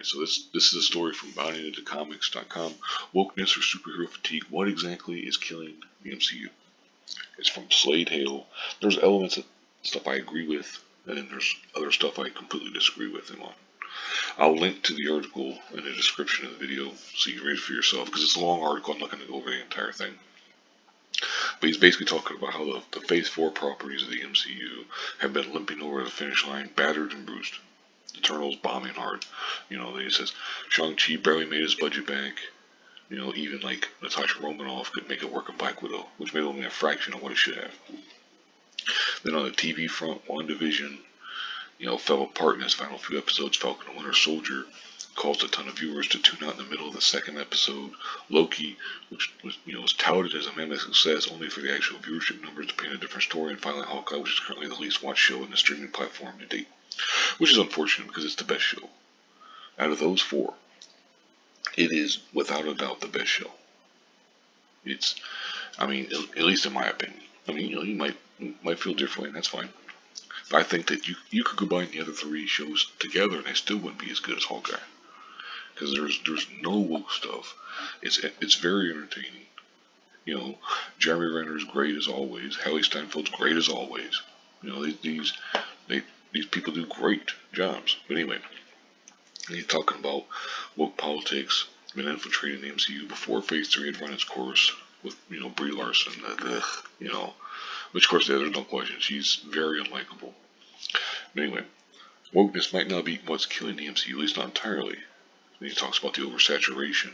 So this is a story from boundingintocomics.com. Wokeness or superhero fatigue. What exactly is killing the MCU? It's from Slade Hale. There's elements of stuff I agree with, and then there's other stuff I completely disagree with him on. I'll link to the article in the description of the video so you can read it for yourself because it's a long article. I'm not going to go over the entire thing. But he's basically talking about how the Phase 4 properties of the MCU have been limping over the finish line, battered and bruised. Eternals bombing hard. He says Shang-Chi barely made his budget back. Even like Natasha Romanoff could make it work in Black Widow, which made only a fraction of what it should have. Then on the TV front, WandaVision, fell apart in its final few episodes. Falcon and Winter Soldier caused a ton of viewers to tune out in the middle of the second episode. Loki, which was touted as a mammoth success, only for the actual viewership numbers to paint a different story. And finally, Hawkeye, which is currently the least watched show in the streaming platform to date, which is unfortunate because it's the best show. Out of those four, it is without a doubt the best show. At least in my opinion. You might feel differently, and that's fine. But I think that you could combine the other three shows together, and they still wouldn't be as good as Hawkeye. Because there's no woke stuff. It's very entertaining. Jeremy Renner's great as always. Haley Steinfeld's great as always. These people do great jobs. But anyway, he's talking about woke politics, been infiltrating the MCU before Phase 3 had run its course with Brie Larson. Which of course there's no question she's very unlikable. But anyway, wokeness might not be what's killing the MCU, at least not entirely. And he talks about the oversaturation.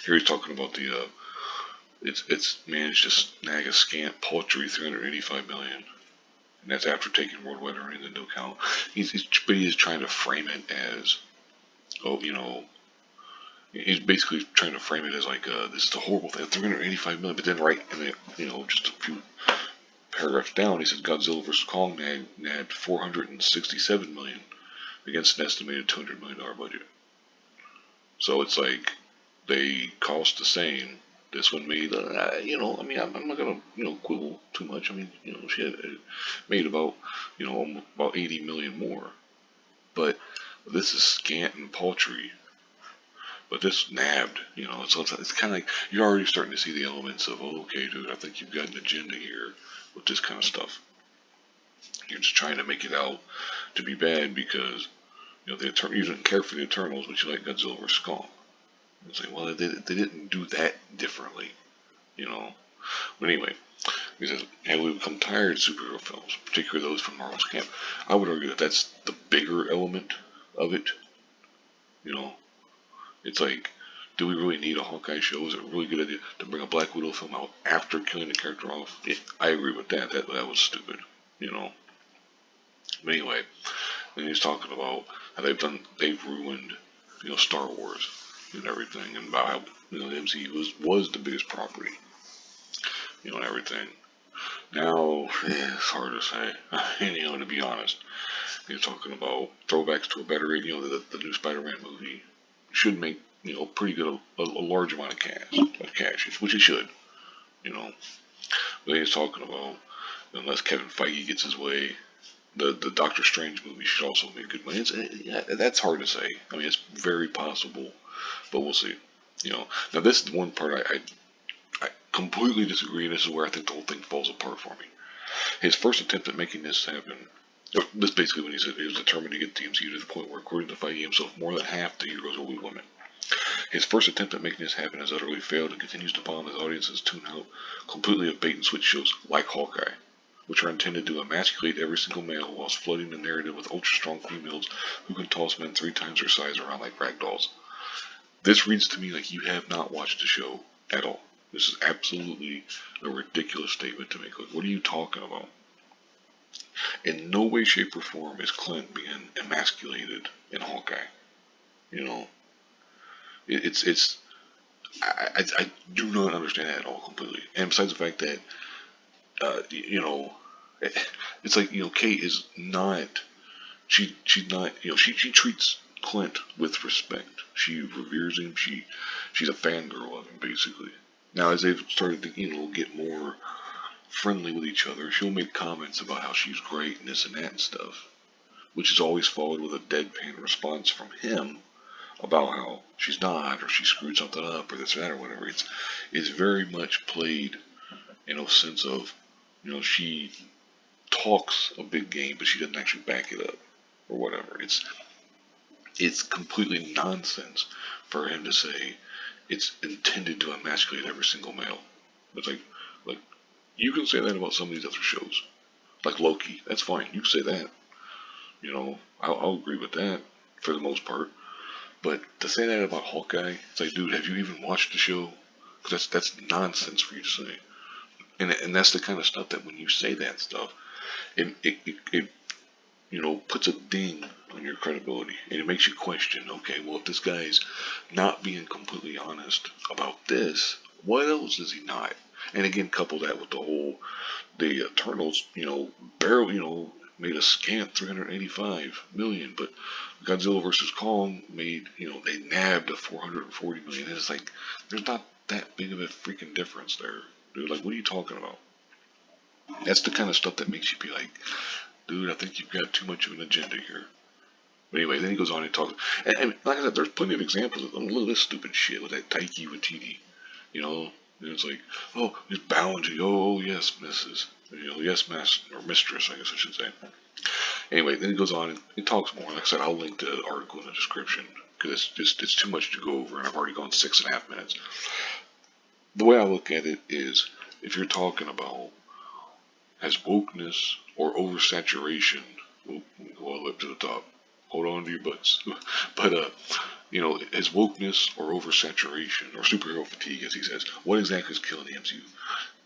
Here he's talking about it's managed to snag a scant paltry $385 million. And that's after taking worldwide earnings into account. But he's trying to frame it as, he's basically trying to frame it as like, this is a horrible thing, $385 million. But then right in the, just a few paragraphs down, he says Godzilla vs. Kong nabbed $467 million against an estimated $200 million budget. So it's like they cost the same. This one made, I'm not gonna, quibble too much. She had made about, about 80 million more. But this is scant and paltry. But this nabbed, so it's kind of like you're already starting to see the elements of, oh, okay, dude, I think you've got an agenda here with this kind of stuff. You're just trying to make it out to be bad because, you didn't care for the Eternals, but you like Godzilla vs. Kong. It's like, well, they didn't do that differently, But anyway, he says, have we become tired of superhero films, particularly those from Marvel's camp? I would argue that that's the bigger element of it. It's like, do we really need a Hawkeye show? Is it a really good idea to bring a Black Widow film out after killing the character off? I agree with that. That was stupid, But anyway, then he's talking about how they've ruined, Star Wars and everything, and about how, the MCU was the biggest property, and everything. Now, it's hard to say, to be honest. He's talking about throwbacks to a better, the new Spider-Man movie should make, pretty good, a large amount of cash, which it should, But he's talking about, unless Kevin Feige gets his way, the Doctor Strange movie should also make good money. That's hard to say. It's very possible, but we'll see. Now this is the one part I completely disagree, and this is where I think the whole thing falls apart for me. His first attempt at making this happen, this basically when he said he was determined to get the MCU to the point where, according to Feige himself, more than half the heroes will be women. His first attempt at making this happen has utterly failed and continues to bomb as audiences tune out completely of bait-and-switch shows like Hawkeye, which are intended to emasculate every single male whilst flooding the narrative with ultra-strong females who can toss men 3 times their size around like rag dolls. This reads to me like you have not watched the show at all. This is absolutely a ridiculous statement to make. Like, what are you talking about? In no way, shape, or form is Clint being emasculated in Hawkeye. I do not understand that at all completely. And besides the fact that, it's like, Kate is not, she's not, she treats Clint with respect. She reveres him. She's a fangirl of him, basically. Now, as they've started to, get more friendly with each other, she'll make comments about how she's great and this and that and stuff, which is always followed with a deadpan response from him about how she's not, or she screwed something up, or this or that, or whatever. It's very much played in a sense of, she talks a big game, but she doesn't actually back it up, or whatever. It's completely nonsense for him to say it's intended to emasculate every single male. It's like you can say that about some of these other shows, like Loki. That's fine. You can say that. I'll agree with that for the most part. But to say that about Hawkeye, it's like, dude, have you even watched the show? Because that's nonsense for you to say. And that's the kind of stuff that when you say that stuff, it puts a ding on your credibility, and it makes you question, okay, well, if this guy's not being completely honest about this, what else is he not? And again, couple that with the Eternals, barely, made a scant 385 million, but Godzilla versus Kong made, they nabbed a 440 million. And it's like, there's not that big of a freaking difference there, dude. Like, what are you talking about? That's the kind of stuff that makes you be like, dude, I think you've got too much of an agenda here. But anyway, then he goes on and talks. And like I said, there's plenty of examples of look at this stupid shit with that Taiki Watiti. You know, and it's like, oh, he's bowing to you. Oh, yes, Mrs. Yes, Master, or Mistress, I guess I should say. Anyway, then he goes on and he talks more. Like I said, I'll link the article in the description because it's too much to go over, and I've already gone 6.5 minutes. The way I look at it is, if you're talking about has wokeness or oversaturation, we'll go all up to the top. Hold on to your butts. But has wokeness or oversaturation or superhero fatigue, as he says, what exactly is killing the MCU?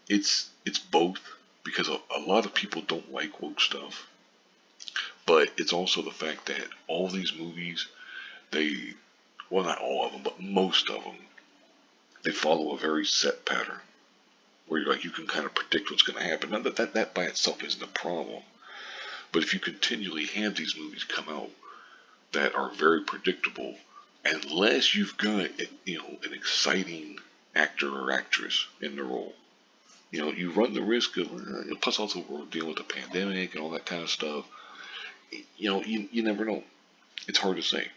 It's both, because a lot of people don't like woke stuff, but it's also the fact that all these movies, well, not all of them, but most of them, they follow a very set pattern where you can kind of predict what's going to happen. Now that by itself isn't a problem, but if you continually have these movies come out that are very predictable, unless you've got an exciting actor or actress in the role, you run the risk of. Plus, also we're dealing with a pandemic and all that kind of stuff. You never know. It's hard to say,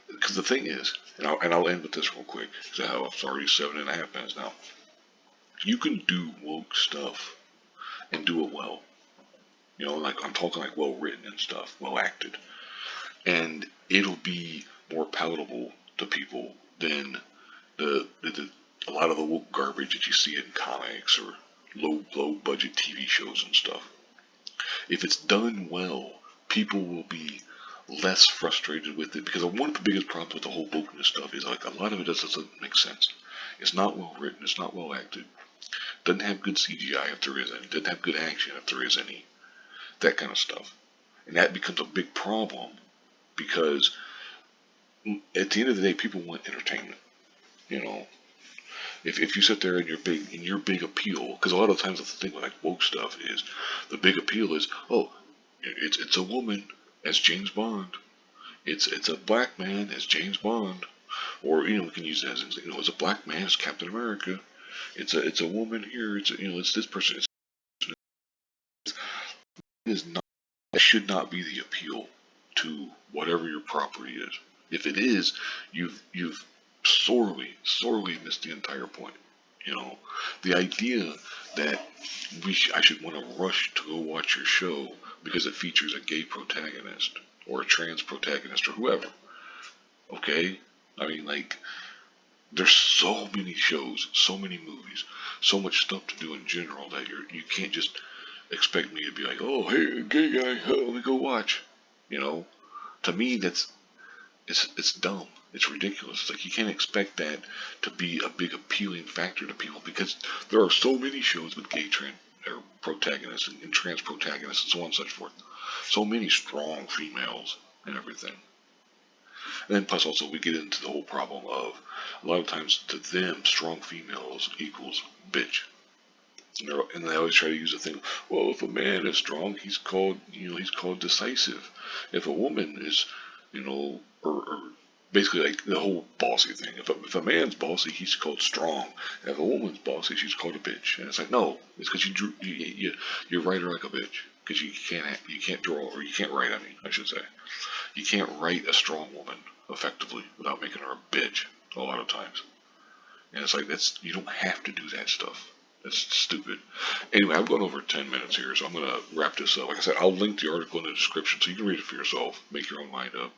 because the thing is, and I'll end with this real quick, because it's already 7.5 minutes now. You can do woke stuff and do it well. Like I'm talking like well written and stuff, well acted, and it'll be more palatable to people than a lot of the woke garbage that you see in comics or low budget TV shows and stuff. If it's done well, people will be less frustrated with it, because one of the biggest problems with the whole wokeness stuff is like a lot of it doesn't make sense. It's not well written. It's not well acted. Doesn't have good CGI if there is any. Doesn't have good action if there is any. That kind of stuff. And that becomes a big problem because at the end of the day, people want entertainment. You know, if you sit there and your big appeal, because a lot of times the thing with like woke stuff is the big appeal is, oh, it's a woman as James Bond. It's a black man as James Bond, or we can use that as it's a black man as Captain America. It's a woman here. It's this person. It is not. That should not be the appeal to whatever your property is. If it is, you've sorely missed the entire point. The idea that I should want to rush to go watch your show because it features a gay protagonist or a trans protagonist or whoever. Okay, I mean, like, there's so many shows, so many movies, so much stuff to do in general that you can't just expect me to be like, oh, hey, gay guy, let me go watch. To me, it's dumb. It's ridiculous. It's like you can't expect that to be a big appealing factor to people, because there are so many shows with gay or protagonists and trans protagonists and so on and such forth. So many strong females and everything. And then plus also we get into the whole problem of a lot of times to them strong females equals bitch. And they always try to use the thing. Well, if a man is strong, he's called decisive. If a woman is, or basically like the whole bossy thing. If a man's bossy, he's called strong. If a woman's bossy, she's called a bitch. And it's like, no, it's because you write her like a bitch. because you can't draw, or you can't write. I mean, I should say, you can't write a strong woman effectively without making her a bitch a lot of times. And it's like, you don't have to do that stuff. That's stupid. Anyway, I've gone over 10 minutes here, so I'm going to wrap this up. Like I said, I'll link the article in the description so you can read it for yourself, make your own mind up.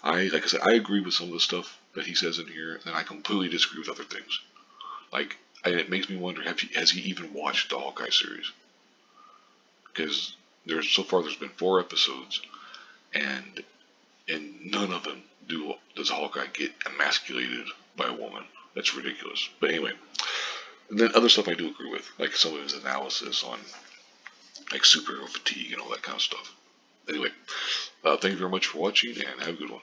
Like I said, I agree with some of the stuff that he says in here, and I completely disagree with other things. Like, it makes me wonder, has he even watched the Hawkeye series? Because so far there's been 4 episodes, and in none of them does Hawkeye get emasculated by a woman. That's ridiculous. But anyway, and then other stuff I do agree with, like some of his analysis on like superhero fatigue and all that kind of stuff. Anyway, thank you very much for watching, and have a good one.